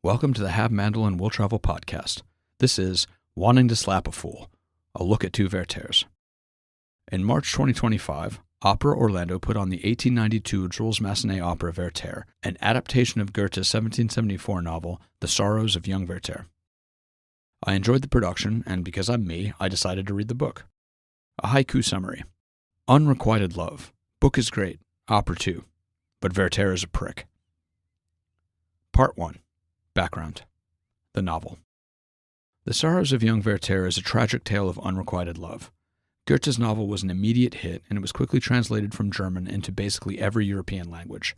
Welcome to the Have Mandolin Will Travel podcast. This is Wanting to Slap a Fool, a look at two Werthers. In March 2025, Opera Orlando put on the 1892 Jules Massenet opera Werther, an adaptation of Goethe's 1774 novel, The Sorrows of Young Werther. I enjoyed the production, and because I'm me, I decided to read the book. A haiku summary. Unrequited love. Book is great. Opera too. But Werther is a prick. Part 1. Background. The novel. The Sorrows of Young Werther is a tragic tale of unrequited love. Goethe's novel was an immediate hit, and it was quickly translated from German into basically every European language.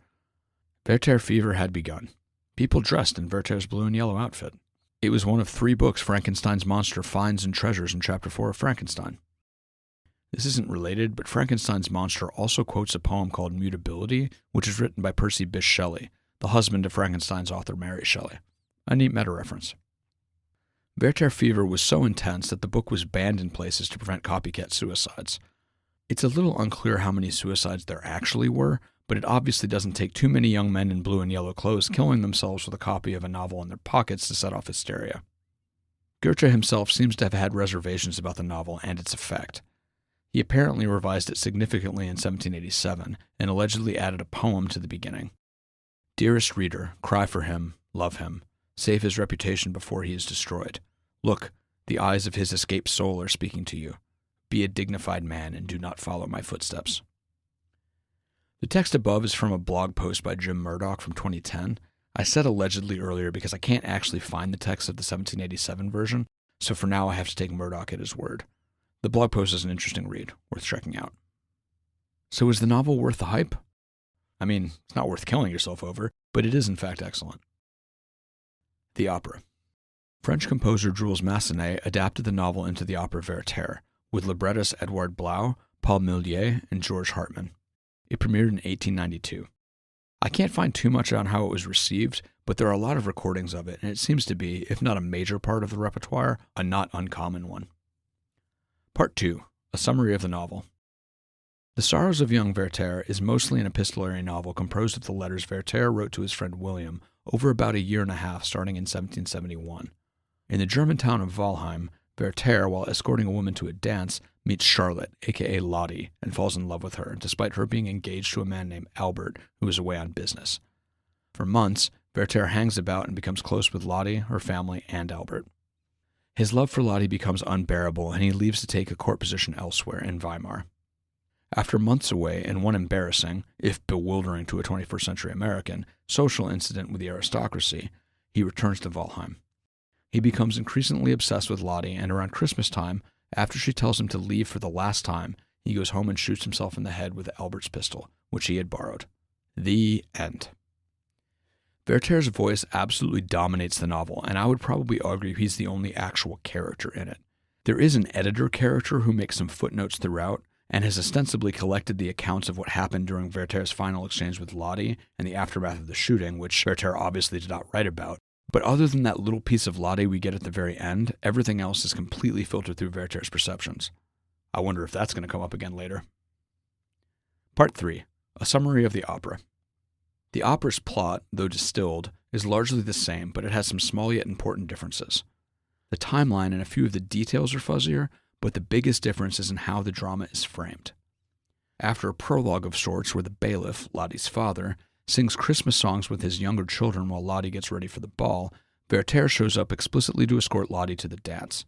Werther fever had begun. People dressed in Werther's blue and yellow outfit. It was one of 3 books Frankenstein's monster finds and treasures in Chapter 4 of Frankenstein. This isn't related, but Frankenstein's monster also quotes a poem called Mutability, which is written by Percy Bysshe Shelley, the husband of Frankenstein's author Mary Shelley. A neat meta-reference. Werther fever was so intense that the book was banned in places to prevent copycat suicides. It's a little unclear how many suicides there actually were, but it obviously doesn't take too many young men in blue and yellow clothes killing themselves with a copy of a novel in their pockets to set off hysteria. Goethe himself seems to have had reservations about the novel and its effect. He apparently revised it significantly in 1787 and allegedly added a poem to the beginning. Dearest reader, cry for him, love him, save his reputation before he is destroyed. Look, the eyes of his escaped soul are speaking to you. Be a dignified man and do not follow my footsteps. The text above is from a blog post by Jim Murdoch from 2010. I said allegedly earlier because I can't actually find the text of the 1787 version, so for now I have to take Murdoch at his word. The blog post is an interesting read, worth checking out. So is the novel worth the hype? I mean, it's not worth killing yourself over, but it is in fact excellent. The opera. French composer Jules Massenet adapted the novel into the opera Werther, with librettists Edouard Blau, Paul Millier, and George Hartmann. It premiered in 1892. I can't find too much on how it was received, but there are a lot of recordings of it, and it seems to be, if not a major part of the repertoire, a not uncommon one. Part 2. A summary of the novel. The Sorrows of Young Werther is mostly an epistolary novel composed of the letters Werther wrote to his friend William over about a year and a half starting in 1771. In the German town of Walheim, Werther, while escorting a woman to a dance, meets Charlotte, aka Lottie, and falls in love with her, despite her being engaged to a man named Albert, who is away on business. For months, Werther hangs about and becomes close with Lottie, her family, and Albert. His love for Lottie becomes unbearable, and he leaves to take a court position elsewhere in Weimar. After months away and one embarrassing, if bewildering to a 21st century American, social incident with the aristocracy, he returns to Walheim. He becomes increasingly obsessed with Lottie, and around Christmas time, after she tells him to leave for the last time, he goes home and shoots himself in the head with Albert's pistol, which he had borrowed. The end. Werther's voice absolutely dominates the novel, and I would probably argue he's the only actual character in it. There is an editor character who makes some footnotes throughout, and has ostensibly collected the accounts of what happened during Werther's final exchange with Lottie and the aftermath of the shooting, which Werther obviously did not write about. But other than that little piece of Lottie we get at the very end, everything else is completely filtered through Werther's perceptions. I wonder if that's going to come up again later. Part 3. A summary of the opera. The opera's plot, though distilled, is largely the same, but it has some small yet important differences. The timeline and a few of the details are fuzzier, but the biggest difference is in how the drama is framed. After a prologue of sorts where the bailiff, Lottie's father, sings Christmas songs with his younger children while Lottie gets ready for the ball, Werther shows up explicitly to escort Lottie to the dance.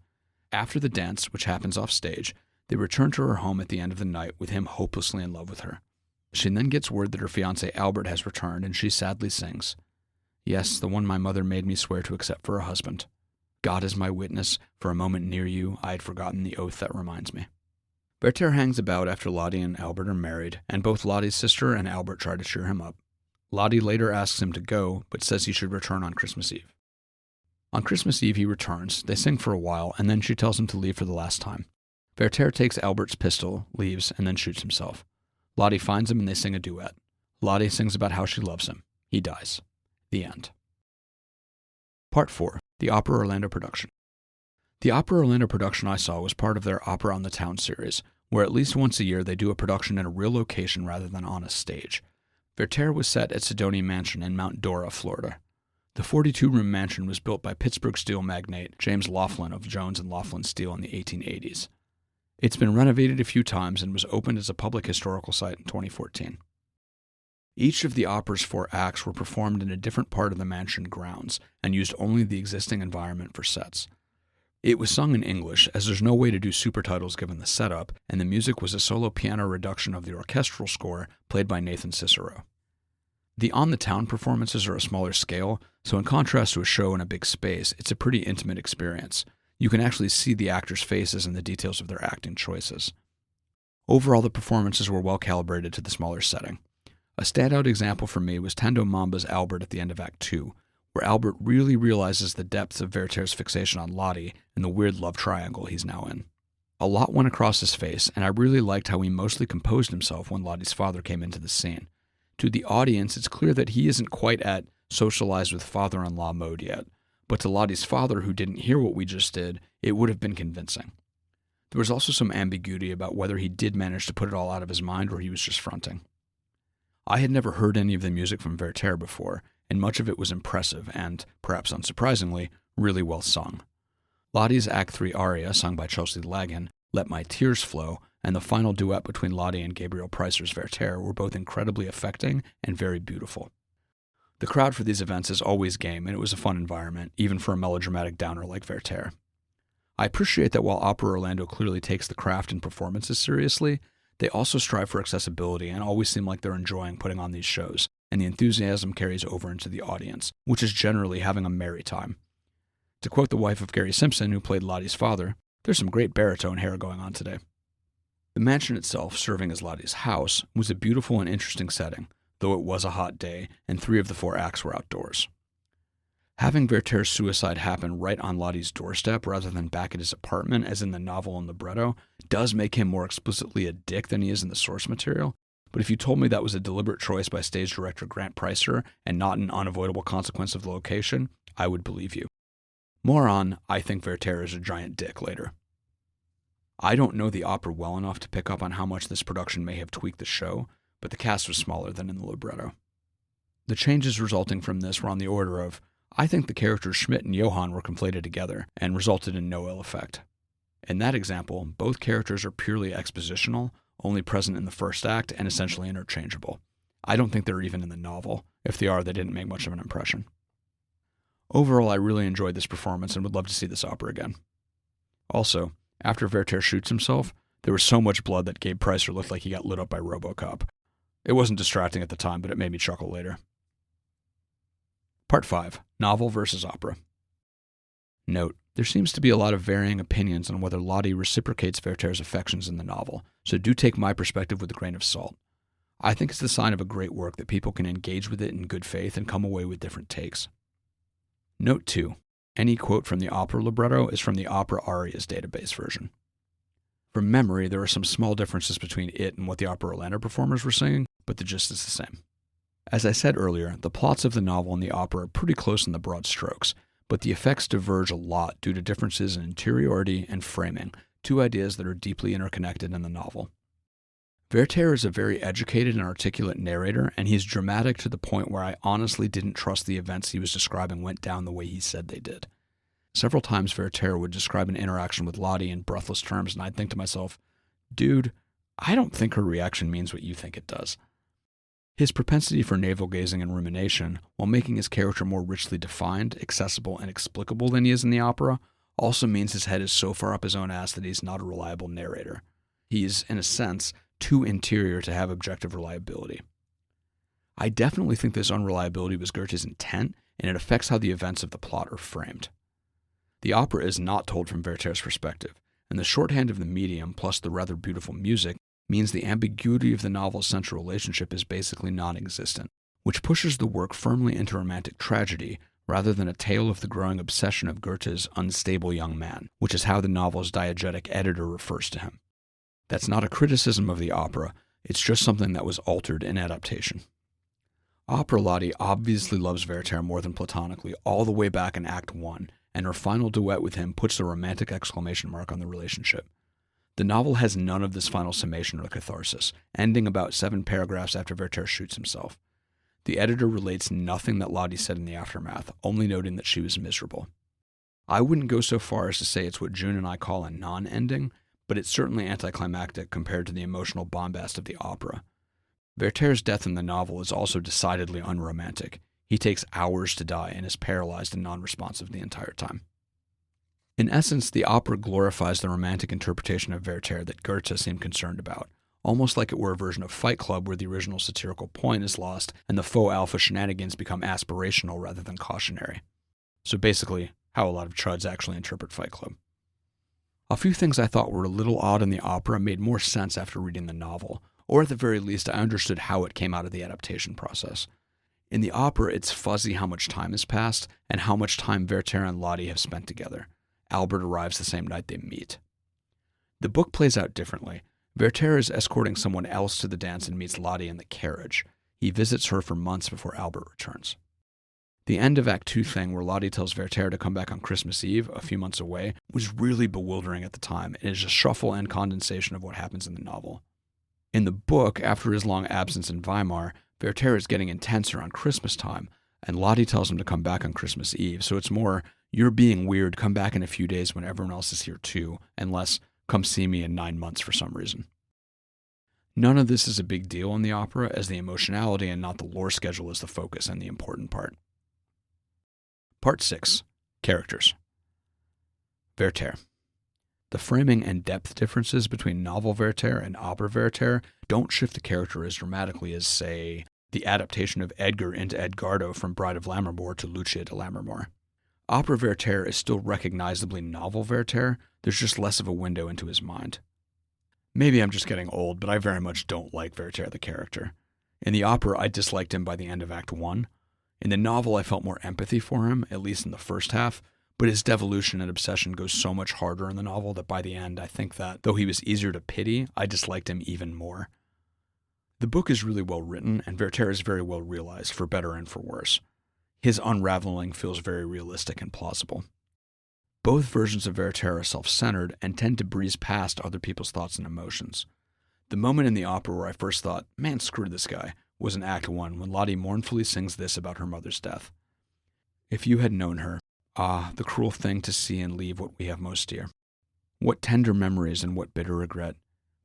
After the dance, which happens off stage, they return to her home at the end of the night with him hopelessly in love with her. She then gets word that her fiancé Albert has returned, and she sadly sings, "Yes, the one my mother made me swear to accept for a husband. God is my witness, for a moment near you, I had forgotten the oath that reminds me." Werther hangs about after Lottie and Albert are married, and both Lottie's sister and Albert try to cheer him up. Lottie later asks him to go, but says he should return on Christmas Eve. On Christmas Eve he returns, they sing for a while, and then she tells him to leave for the last time. Werther takes Albert's pistol, leaves, and then shoots himself. Lottie finds him and they sing a duet. Lottie sings about how she loves him. He dies. The end. Part 4. The Opera Orlando production. The Opera Orlando production I saw was part of their Opera on the Town series, where at least once a year they do a production in a real location rather than on a stage. Werther was set at Sidonia Mansion in Mount Dora, Florida. The 42-room mansion was built by Pittsburgh steel magnate James Laughlin of Jones and Laughlin Steel in the 1880s. It's been renovated a few times and was opened as a public historical site in 2014. Each of the opera's 4 acts were performed in a different part of the mansion grounds and used only the existing environment for sets. It was sung in English, as there's no way to do supertitles given the setup, and the music was a solo piano reduction of the orchestral score played by Nathan Cicero. The on-the-town performances are a smaller scale, so in contrast to a show in a big space, it's a pretty intimate experience. You can actually see the actors' faces and the details of their acting choices. Overall, the performances were well calibrated to the smaller setting. A standout example for me was Tendo Mamba's Albert at the end of Act 2, where Albert really realizes the depths of Werther's fixation on Lottie and the weird love triangle he's now in. A lot went across his face, and I really liked how he mostly composed himself when Lottie's father came into the scene. To the audience, it's clear that he isn't quite at socialized with father-in-law mode yet, but to Lottie's father, who didn't hear what we just did, it would have been convincing. There was also some ambiguity about whether he did manage to put it all out of his mind or he was just fronting. I had never heard any of the music from Werther before, and much of it was impressive and, perhaps unsurprisingly, really well sung. Lottie's Act 3 aria, sung by Chelsea Lagan, Let My Tears Flow, and the final duet between Lottie and Gabriel Preisser's Werther were both incredibly affecting and very beautiful. The crowd for these events is always game, and it was a fun environment, even for a melodramatic downer like Werther. I appreciate that while Opera Orlando clearly takes the craft and performances seriously, they also strive for accessibility and always seem like they're enjoying putting on these shows, and the enthusiasm carries over into the audience, which is generally having a merry time. To quote the wife of Gary Simpson, who played Lottie's father, "There's some great baritone hair going on today." The mansion itself, serving as Lottie's house, was a beautiful and interesting setting, though it was a hot day, and 3 of the 4 acts were outdoors. Having Werther's suicide happen right on Lottie's doorstep rather than back at his apartment, as in the novel and libretto, does make him more explicitly a dick than he is in the source material, but if you told me that was a deliberate choice by stage director Grant Preisser and not an unavoidable consequence of the location, I would believe you. More on, I think Werther is a giant dick later. I don't know the opera well enough to pick up on how much this production may have tweaked the show, but the cast was smaller than in the libretto. The changes resulting from this were on the order of, I think the characters Schmidt and Johann were conflated together and resulted in no ill effect. In that example, both characters are purely expositional, only present in the first act and essentially interchangeable. I don't think they're even in the novel. If they are, they didn't make much of an impression. Overall, I really enjoyed this performance and would love to see this opera again. Also, after Werther shoots himself, there was so much blood that Gabe Preisser looked like he got lit up by RoboCop. It wasn't distracting at the time, but it made me chuckle later. Part 5. Novel versus Opera. Note, there seems to be a lot of varying opinions on whether Lottie reciprocates Werther's affections in the novel, so do take my perspective with a grain of salt. I think it's the sign of a great work that people can engage with it in good faith and come away with different takes. Note 2. Any quote from the opera libretto is from the opera arias database version. From memory, there are some small differences between it and what the Opera Orlando performers were singing, but the gist is the same. As I said earlier, the plots of the novel and the opera are pretty close in the broad strokes, but the effects diverge a lot due to differences in interiority and framing, 2 ideas that are deeply interconnected in the novel. Werther is a very educated and articulate narrator, and he's dramatic to the point where I honestly didn't trust the events he was describing went down the way he said they did. Several times Werther would describe an interaction with Lottie in breathless terms, and I'd think to myself, dude, I don't think her reaction means what you think it does. His propensity for navel-gazing and rumination, while making his character more richly defined, accessible, and explicable than he is in the opera, also means his head is so far up his own ass that he's not a reliable narrator. He's, in a sense, too interior to have objective reliability. I definitely think this unreliability was Goethe's intent, and it affects how the events of the plot are framed. The opera is not told from Werther's perspective, and the shorthand of the medium plus the rather beautiful music means the ambiguity of the novel's central relationship is basically non-existent, which pushes the work firmly into romantic tragedy rather than a tale of the growing obsession of Goethe's unstable young man, which is how the novel's diegetic editor refers to him. That's not a criticism of the opera, it's just something that was altered in adaptation. Opera Lottie obviously loves Werther more than platonically all the way back in Act 1, and her final duet with him puts a romantic exclamation mark on the relationship. The novel has none of this final summation or catharsis, ending about 7 paragraphs after Werther shoots himself. The editor relates nothing that Lottie said in the aftermath, only noting that she was miserable. I wouldn't go so far as to say it's what June and I call a non-ending, but it's certainly anticlimactic compared to the emotional bombast of the opera. Werther's death in the novel is also decidedly unromantic. He takes hours to die and is paralyzed and non-responsive the entire time. In essence, the opera glorifies the romantic interpretation of Werther that Goethe seemed concerned about, almost like it were a version of Fight Club where the original satirical point is lost and the faux alpha shenanigans become aspirational rather than cautionary. So basically, how a lot of chuds actually interpret Fight Club. A few things I thought were a little odd in the opera made more sense after reading the novel, or at the very least I understood how it came out of the adaptation process. In the opera, it's fuzzy how much time has passed and how much time Werther and Lottie have spent together. Albert arrives the same night they meet. The book plays out differently. Werther is escorting someone else to the dance and meets Lottie in the carriage. He visits her for months before Albert returns. The end of Act 2 thing where Lottie tells Werther to come back on Christmas Eve, a few months away, was really bewildering at the time and is a shuffle and condensation of what happens in the novel. In the book, after his long absence in Weimar, Werther is getting intenser on Christmas time, and Lottie tells him to come back on Christmas Eve, so it's more, you're being weird, come back in a few days when everyone else is here too, and less, come see me in 9 months for some reason. None of this is a big deal in the opera, as the emotionality and not the lore schedule is the focus and the important part. Part 6. Characters. Werther. The framing and depth differences between novel Werther and opera Werther don't shift the character as dramatically as, say, the adaptation of Edgar into Edgardo from Bride of Lammermoor to Lucia de Lammermoor. Opera Werther is still recognizably novel Werther, there's just less of a window into his mind. Maybe I'm just getting old, but I very much don't like Werther the character. In the opera, I disliked him by the end of Act 1. In the novel, I felt more empathy for him, at least in the first half, but his devolution and obsession goes so much harder in the novel that by the end, I think that, though he was easier to pity, I disliked him even more. The book is really well written, and Werther is very well realized, for better and for worse. His unraveling feels very realistic and plausible. Both versions of Werther are self-centered and tend to breeze past other people's thoughts and emotions. The moment in the opera where I first thought, man, screw this guy, was in Act 1 when Lottie mournfully sings this about her mother's death. If you had known her, ah, the cruel thing to see and leave what we have most dear. What tender memories and what bitter regret.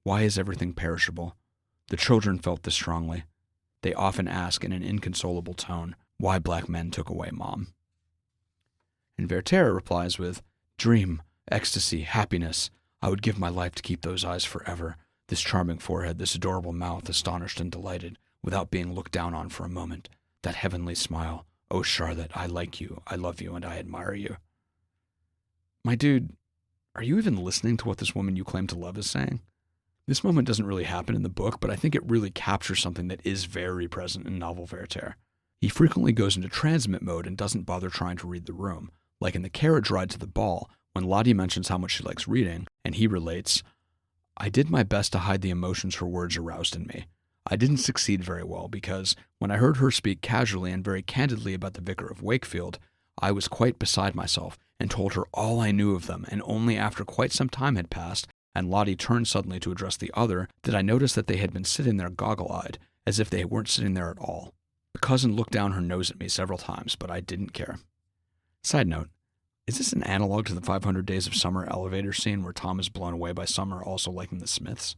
Why is everything perishable? The children felt this strongly. They often ask in an inconsolable tone, why black men took away Mom. And Werther replies with, dream, ecstasy, happiness. I would give my life to keep those eyes forever, this charming forehead, this adorable mouth, astonished and delighted, without being looked down on for a moment. That heavenly smile. Oh, Charlotte, I like you, I love you, and I admire you. My dude, are you even listening to what this woman you claim to love is saying? This moment doesn't really happen in the book, but I think it really captures something that is very present in novel Werther. He frequently goes into transmit mode and doesn't bother trying to read the room, like in the carriage ride to the ball, when Lottie mentions how much she likes reading, and he relates, I did my best to hide the emotions her words aroused in me. I didn't succeed very well because, when I heard her speak casually and very candidly about the Vicar of Wakefield, I was quite beside myself and told her all I knew of them, and only after quite some time had passed, and Lottie turned suddenly to address the other, did I notice that they had been sitting there goggle-eyed, as if they weren't sitting there at all. The cousin looked down her nose at me several times, but I didn't care. Side note, is this an analog to the 500 Days of Summer elevator scene where Tom is blown away by Summer also liking the Smiths?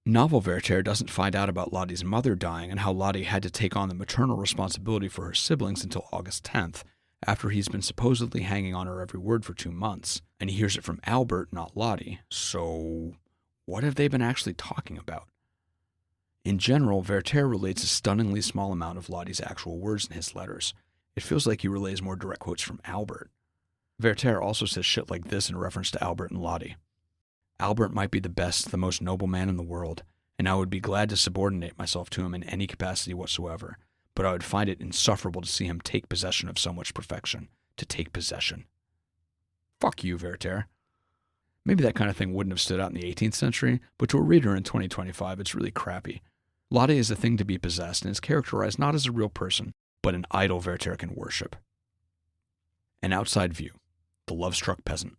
Novel Werther doesn't find out about Lottie's mother dying and how Lottie had to take on the maternal responsibility for her siblings until August 10th, after he's been supposedly hanging on her every word for 2 months, and he hears it from Albert, not Lottie. So, what have they been actually talking about? In general, Werther relates a stunningly small amount of Lottie's actual words in his letters. It feels like he relays more direct quotes from Albert. Werther also says shit like this in reference to Albert and Lottie. Albert might be the best, the most noble man in the world, and I would be glad to subordinate myself to him in any capacity whatsoever, but I would find it insufferable to see him take possession of so much perfection. To take possession. Fuck you, Werther. Maybe that kind of thing wouldn't have stood out in the 18th century, but to a reader in 2025, it's really crappy. Lottie is a thing to be possessed and is characterized not as a real person, but an idol Werther can worship. An outside view. The love-struck peasant.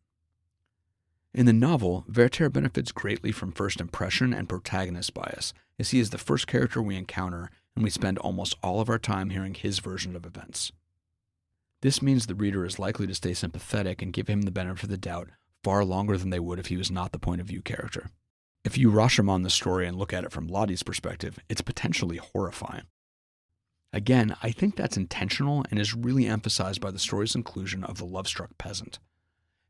In the novel, Werther benefits greatly from first impression and protagonist bias, as he is the first character we encounter and we spend almost all of our time hearing his version of events. This means the reader is likely to stay sympathetic and give him the benefit of the doubt far longer than they would if he was not the point of view character. If you Rashomon the story and look at it from Lottie's perspective, it's potentially horrifying. Again, I think that's intentional and is really emphasized by the story's inclusion of the love-struck peasant.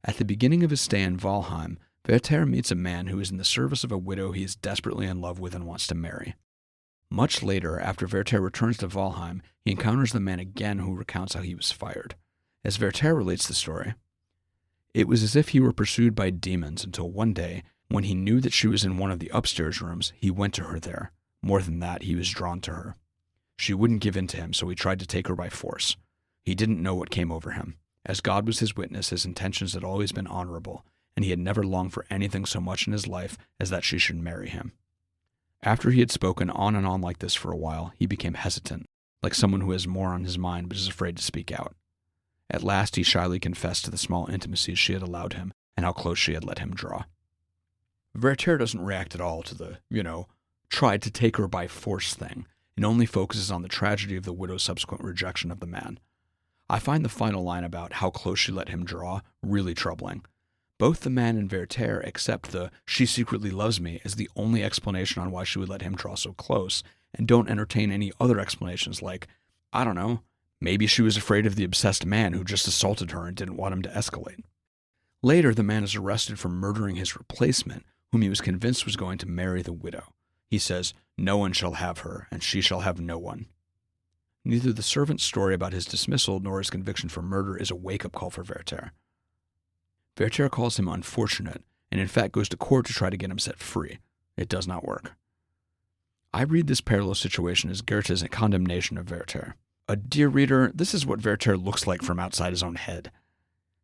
At the beginning of his stay in Valheim, Werther meets a man who is in the service of a widow he is desperately in love with and wants to marry. Much later, after Werther returns to Valheim, he encounters the man again who recounts how he was fired. As Werther relates the story, "It was as if he were pursued by demons until one day, when he knew that she was in one of the upstairs rooms, he went to her there. More than that, he was drawn to her. She wouldn't give in to him, so he tried to take her by force. He didn't know what came over him. As God was his witness, his intentions had always been honorable, and he had never longed for anything so much in his life as that she should marry him." After he had spoken on and on like this for a while, he became hesitant, like someone who has more on his mind but is afraid to speak out. At last he shyly confessed to the small intimacies she had allowed him and how close she had let him draw. Werther doesn't react at all to the, tried to take her by force thing, and only focuses on the tragedy of the widow's subsequent rejection of the man. I find the final line about how close she let him draw really troubling. Both the man and Werther accept the "she secretly loves me" as the only explanation on why she would let him draw so close, and don't entertain any other explanations like, I don't know, maybe she was afraid of the obsessed man who just assaulted her and didn't want him to escalate. Later, the man is arrested for murdering his replacement, whom he was convinced was going to marry the widow. He says, "No one shall have her, and she shall have no one." Neither the servant's story about his dismissal nor his conviction for murder is a wake-up call for Werther. Werther calls him unfortunate, and in fact goes to court to try to get him set free. It does not work. I read this parallel situation as Goethe's condemnation of Werther. Dear reader, this is what Werther looks like from outside his own head.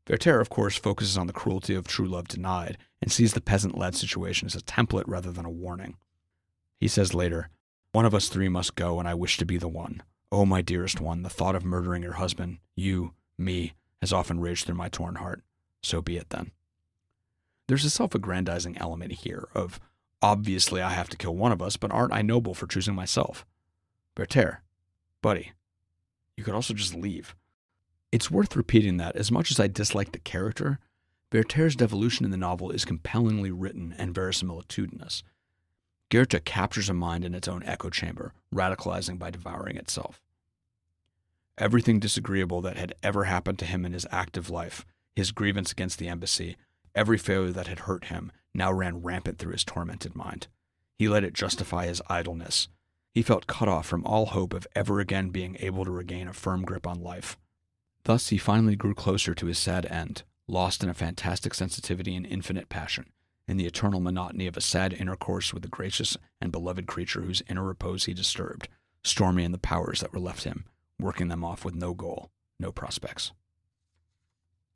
Werther, of course, focuses on the cruelty of true love denied, and sees the peasant lad situation as a template rather than a warning. He says later, "One of us three must go, and I wish to be the one. Oh, my dearest one, the thought of murdering your husband, you, me, has often raged through my torn heart. So be it then." There's a self-aggrandizing element here of, obviously I have to kill one of us, but aren't I noble for choosing myself? Werther, buddy, you could also just leave. It's worth repeating that, as much as I dislike the character, Werther's devolution in the novel is compellingly written and verisimilitudinous. Goethe captures a mind in its own echo chamber, radicalizing by devouring itself. Everything disagreeable that had ever happened to him in his active life, his grievance against the embassy, every failure that had hurt him, now ran rampant through his tormented mind. He let it justify his idleness. He felt cut off from all hope of ever again being able to regain a firm grip on life. Thus he finally grew closer to his sad end, lost in a fantastic sensitivity and infinite passion, in the eternal monotony of a sad intercourse with the gracious and beloved creature whose inner repose he disturbed, stormy in the powers that were left him, working them off with no goal, no prospects.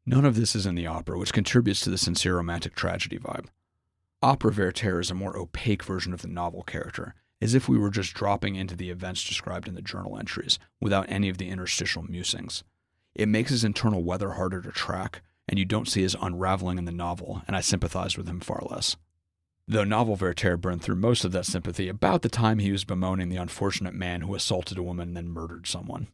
None of this is in the opera, which contributes to the sincere romantic tragedy vibe. Opera Werther is a more opaque version of the novel character, as if we were just dropping into the events described in the journal entries, without any of the interstitial musings. It makes his internal weather harder to track, and you don't see his unraveling in the novel, and I sympathize with him far less. Though novel Werther burned through most of that sympathy about the time he was bemoaning the unfortunate man who assaulted a woman and then murdered someone.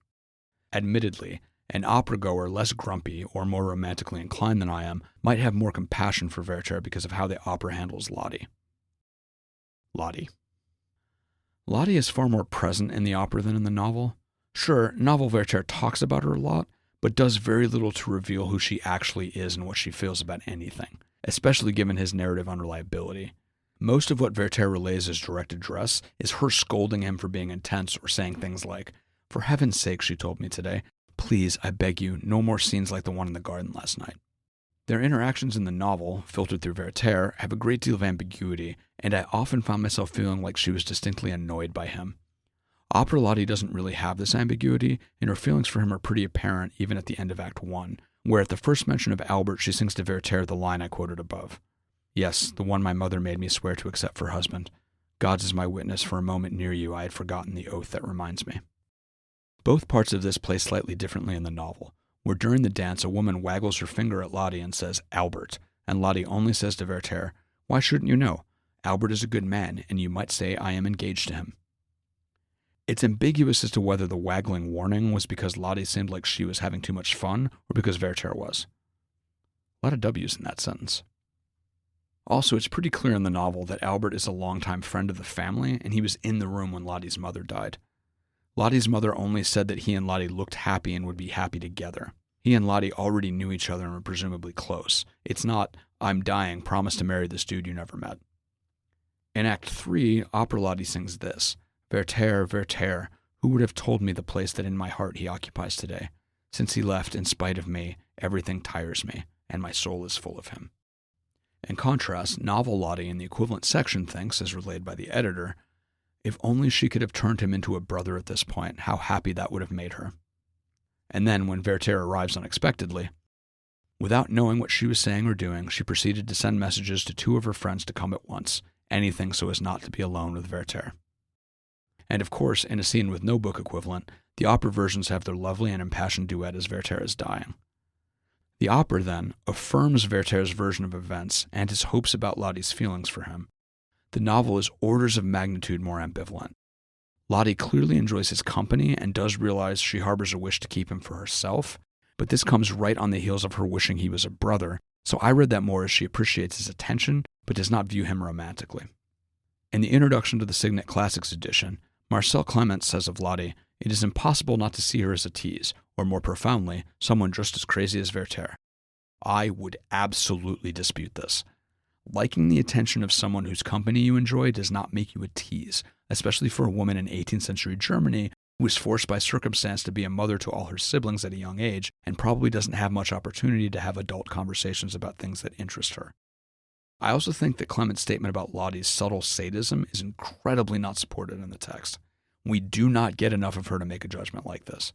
Admittedly, an opera-goer less grumpy or more romantically inclined than I am might have more compassion for Werther because of how the opera handles Lottie. Lottie is far more present in the opera than in the novel. Sure, novel Werther talks about her a lot, but does very little to reveal who she actually is and what she feels about anything, especially given his narrative unreliability. Most of what Werther relays as direct address is her scolding him for being intense or saying things like, "For heaven's sake," she told me today, "please, I beg you, no more scenes like the one in the garden last night." Their interactions in the novel, filtered through Werther, have a great deal of ambiguity, and I often found myself feeling like she was distinctly annoyed by him. Opera Lottie doesn't really have this ambiguity, and her feelings for him are pretty apparent even at the end of Act 1, where at the first mention of Albert she sings to Werther the line I quoted above. "Yes, the one my mother made me swear to accept for husband. God's is my witness, for a moment near you I had forgotten the oath that reminds me." Both parts of this play slightly differently in the novel, where during the dance a woman waggles her finger at Lottie and says, "Albert," and Lottie only says to Werther, "Why shouldn't you know? Albert is a good man, and you might say I am engaged to him." It's ambiguous as to whether the waggling warning was because Lottie seemed like she was having too much fun or because Werther was. A lot of W's in that sentence. Also, it's pretty clear in the novel that Albert is a longtime friend of the family, and he was in the room when Lottie's mother died. Lottie's mother only said that he and Lottie looked happy and would be happy together. He and Lottie already knew each other and were presumably close. It's not, I'm dying, promise to marry this dude you never met. In Act 3, Opera Lottie sings this: Werther, Werther, who would have told me the place that in my heart he occupies today? Since he left, in spite of me, everything tires me, and my soul is full of him. In contrast, novel Lottie in the equivalent section thinks, as relayed by the editor, if only she could have turned him into a brother at this point, how happy that would have made her. And then, when Werther arrives unexpectedly, without knowing what she was saying or doing, she proceeded to send messages to 2 of her friends to come at once, anything so as not to be alone with Werther. And of course, in a scene with no book equivalent, the opera versions have their lovely and impassioned duet as Werther is dying. The opera, then, affirms Werther's version of events and his hopes about Lottie's feelings for him. The novel is orders of magnitude more ambivalent. Lottie clearly enjoys his company and does realize she harbors a wish to keep him for herself, but this comes right on the heels of her wishing he was a brother, so I read that more as she appreciates his attention but does not view him romantically. In the introduction to the Signet Classics edition, Marcel Clements says of Lottie, it is impossible not to see her as a tease, or more profoundly, someone just as crazy as Werther. I would absolutely dispute this. Liking the attention of someone whose company you enjoy does not make you a tease, especially for a woman in 18th century Germany who was forced by circumstance to be a mother to all her siblings at a young age and probably doesn't have much opportunity to have adult conversations about things that interest her. I also think that Clement's statement about Lottie's subtle sadism is incredibly not supported in the text. We do not get enough of her to make a judgment like this.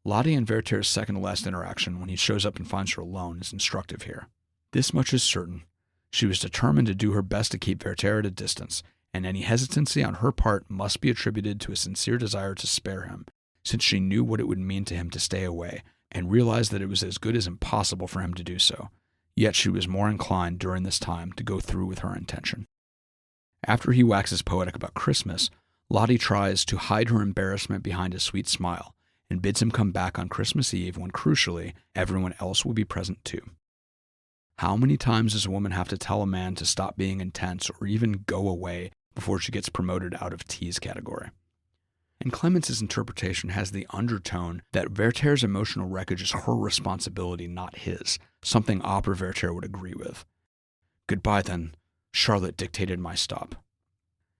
Lottie and Werther's second-to-last interaction when he shows up and finds her alone is instructive here. This much is certain. She was determined to do her best to keep Werther at a distance, and any hesitancy on her part must be attributed to a sincere desire to spare him, since she knew what it would mean to him to stay away, and realized that it was as good as impossible for him to do so. Yet she was more inclined during this time to go through with her intention. After he waxes poetic about Christmas, Lottie tries to hide her embarrassment behind a sweet smile, and bids him come back on Christmas Eve when, crucially, everyone else will be present too. How many times does a woman have to tell a man to stop being intense or even go away before she gets promoted out of tease category? And Clements' interpretation has the undertone that Werther's emotional wreckage is her responsibility, not his, something opera Werther would agree with. Goodbye then, Charlotte dictated my stop.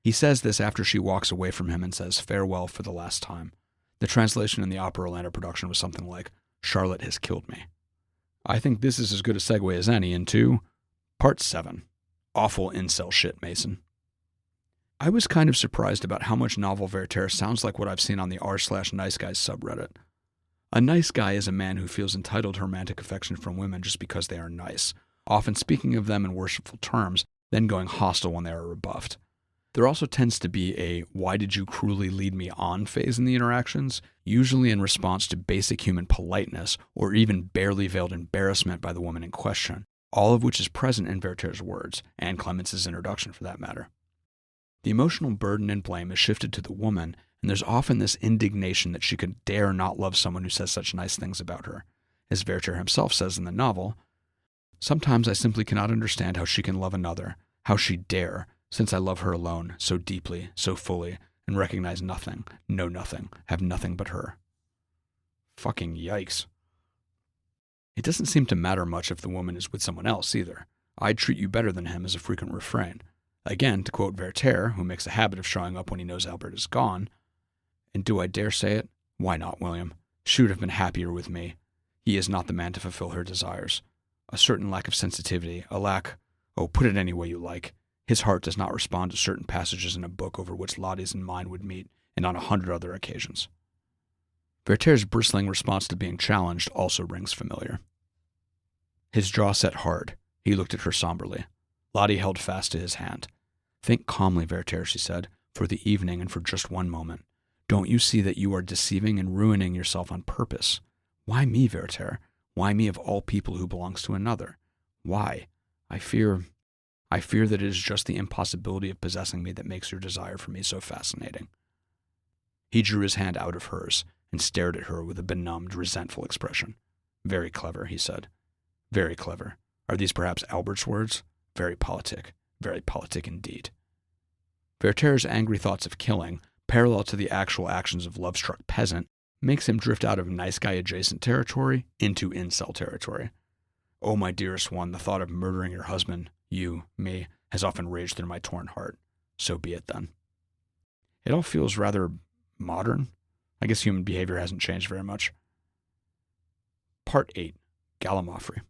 He says this after she walks away from him and says farewell for the last time. The translation in the Opera Orlando production was something like, Charlotte has killed me. I think this is as good a segue as any into Part 7. Awful incel shit, Mason. I was kind of surprised about how much novel Werther sounds like what I've seen on the r/nice guys subreddit. A nice guy is a man who feels entitled to romantic affection from women just because they are nice, often speaking of them in worshipful terms, then going hostile when they are rebuffed. There also tends to be a why did you cruelly lead me on phase in the interactions, usually in response to basic human politeness or even barely veiled embarrassment by the woman in question, all of which is present in Werther's words, and Clements' introduction for that matter. The emotional burden and blame is shifted to the woman, and there's often this indignation that she could dare not love someone who says such nice things about her. As Werther himself says in the novel, sometimes I simply cannot understand how she can love another, how she dare, since I love her alone, so deeply, so fully, and recognize nothing, know nothing, have nothing but her. Fucking yikes. It doesn't seem to matter much if the woman is with someone else either. I'd treat you better than him is a frequent refrain. Again, to quote Werther, who makes a habit of showing up when he knows Albert is gone, and do I dare say it? Why not, William? She would have been happier with me. He is not the man to fulfill her desires. A certain lack of sensitivity, a lack, put it any way you like. His heart does not respond to certain passages in a book over which Lottie's and mine would meet, and on 100 other occasions. Werther's bristling response to being challenged also rings familiar. His jaw set hard. He looked at her somberly. Lottie held fast to his hand. Think calmly, Werther, she said, for the evening and for just one moment. Don't you see that you are deceiving and ruining yourself on purpose? Why me, Werther? Why me of all people who belongs to another? Why? I fear that it is just the impossibility of possessing me that makes your desire for me so fascinating. He drew his hand out of hers and stared at her with a benumbed, resentful expression. Very clever, he said. Very clever. Are these perhaps Albert's words? Very politic indeed. Werther's angry thoughts of killing, parallel to the actual actions of love-struck peasant, makes him drift out of nice guy adjacent territory into incel territory. Oh, my dearest one, the thought of murdering your husband, you, me, has often raged through my torn heart. So be it then. It all feels rather modern. I guess human behavior hasn't changed very much. Part 8. Gallimaufry.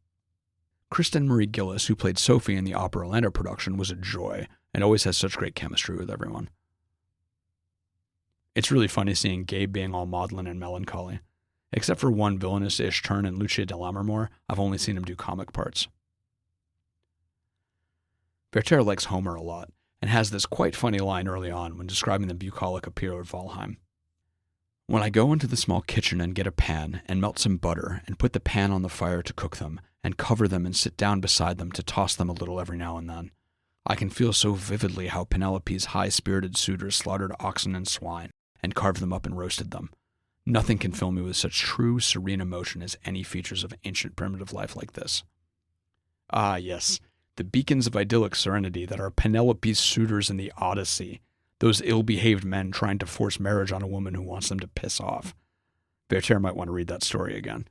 Kristen Marie Gillis, who played Sophie in the Opera Orlando production, was a joy and always has such great chemistry with everyone. It's really funny seeing Gabe being all maudlin and melancholy. Except for one villainous-ish turn in Lucia de Lammermoor, I've only seen him do comic parts. Werther likes Homer a lot, and has this quite funny line early on when describing the bucolic appeal of Valheim. When I go into the small kitchen and get a pan and melt some butter and put the pan on the fire to cook them and cover them and sit down beside them to toss them a little every now and then, I can feel so vividly how Penelope's high-spirited suitors slaughtered oxen and swine and carved them up and roasted them. Nothing can fill me with such true, serene emotion as any features of ancient primitive life like this. Ah, yes, the beacons of idyllic serenity that are Penelope's suitors in the Odyssey, those ill-behaved men trying to force marriage on a woman who wants them to piss off. Werther might want to read that story again.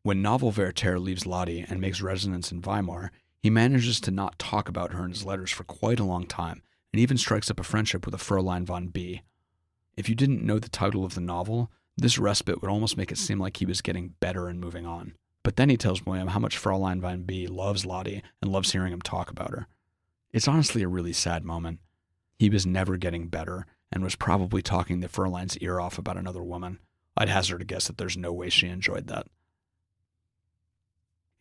When novel Werther leaves Lottie and makes residence in Weimar, he manages to not talk about her in his letters for quite a long time, and even strikes up a friendship with a Fräulein von B. If you didn't know the title of the novel, this respite would almost make it seem like he was getting better and moving on. But then he tells William how much Fräulein von B loves Lottie and loves hearing him talk about her. It's honestly a really sad moment. He was never getting better and was probably talking the Fräulein's ear off about another woman. I'd hazard a guess that there's no way she enjoyed that.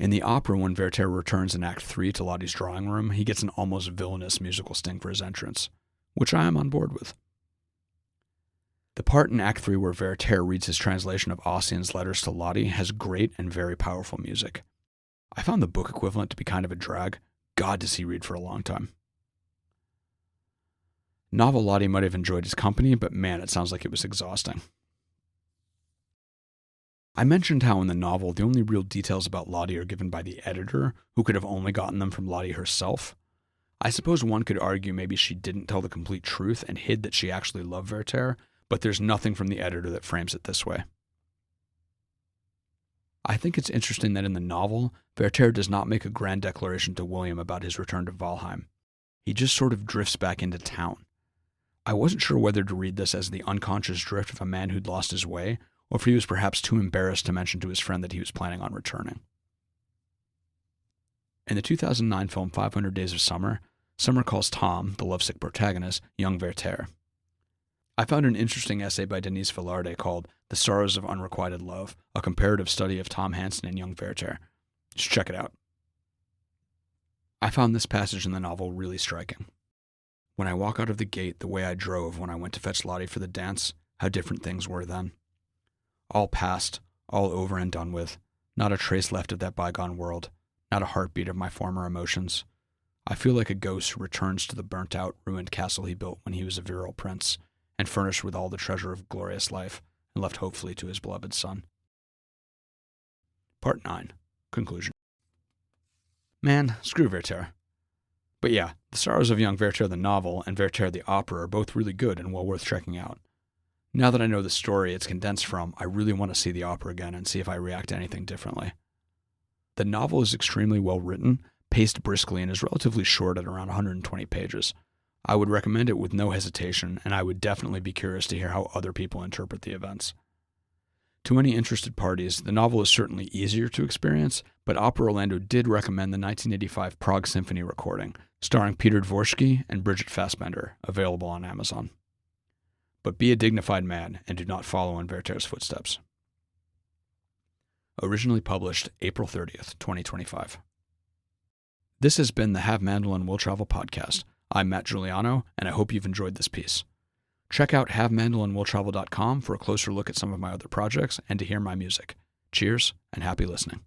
In the opera, when Werther returns in Act 3 to Lottie's drawing room, he gets an almost villainous musical sting for his entrance, which I am on board with. The part in Act 3 where Werther reads his translation of Ossian's letters to Lottie has great and very powerful music. I found the book equivalent to be kind of a drag. God, does he read for a long time. Novel Lottie might have enjoyed his company, but man, it sounds like it was exhausting. I mentioned how in the novel the only real details about Lottie are given by the editor, who could have only gotten them from Lottie herself. I suppose one could argue maybe she didn't tell the complete truth and hid that she actually loved Werther, but there's nothing from the editor that frames it this way. I think it's interesting that in the novel, Werther does not make a grand declaration to William about his return to Valheim. He just sort of drifts back into town. I wasn't sure whether to read this as the unconscious drift of a man who'd lost his way, or if he was perhaps too embarrassed to mention to his friend that he was planning on returning. In the 2009 film 500 Days of Summer, Summer calls Tom, the lovesick protagonist, young Werther. I found an interesting essay by Denise Villarde called The Sorrows of Unrequited Love, a comparative study of Tom Hansen and young Werther. Just check it out. I found this passage in the novel really striking. When I walk out of the gate the way I drove when I went to fetch Lottie for the dance, how different things were then. All past, all over and done with, not a trace left of that bygone world, not a heartbeat of my former emotions. I feel like a ghost who returns to the burnt-out, ruined castle he built when he was a virile prince, and furnished with all the treasure of glorious life, and left hopefully to his beloved son. Part 9. Conclusion. Man, screw Werther. But yeah, The Sorrows of Young Werther the novel and Werther the opera are both really good and well worth checking out. Now that I know the story it's condensed from, I really want to see the opera again and see if I react to anything differently. The novel is extremely well written, paced briskly, and is relatively short at around 120 pages. I would recommend it with no hesitation, and I would definitely be curious to hear how other people interpret the events. To any interested parties, the novel is certainly easier to experience, but Opera Orlando did recommend the 1985 Prague Symphony recording, starring Peter Dvorsky and Bridget Fassbender, available on Amazon. But be a dignified man and do not follow in Werther's footsteps. Originally published April 30th, 2025. This has been the Have Mandolin Will Travel podcast. I'm Matt Giuliano, and I hope you've enjoyed this piece. Check out havemandolinwilltravel.com for a closer look at some of my other projects and to hear my music. Cheers, and happy listening.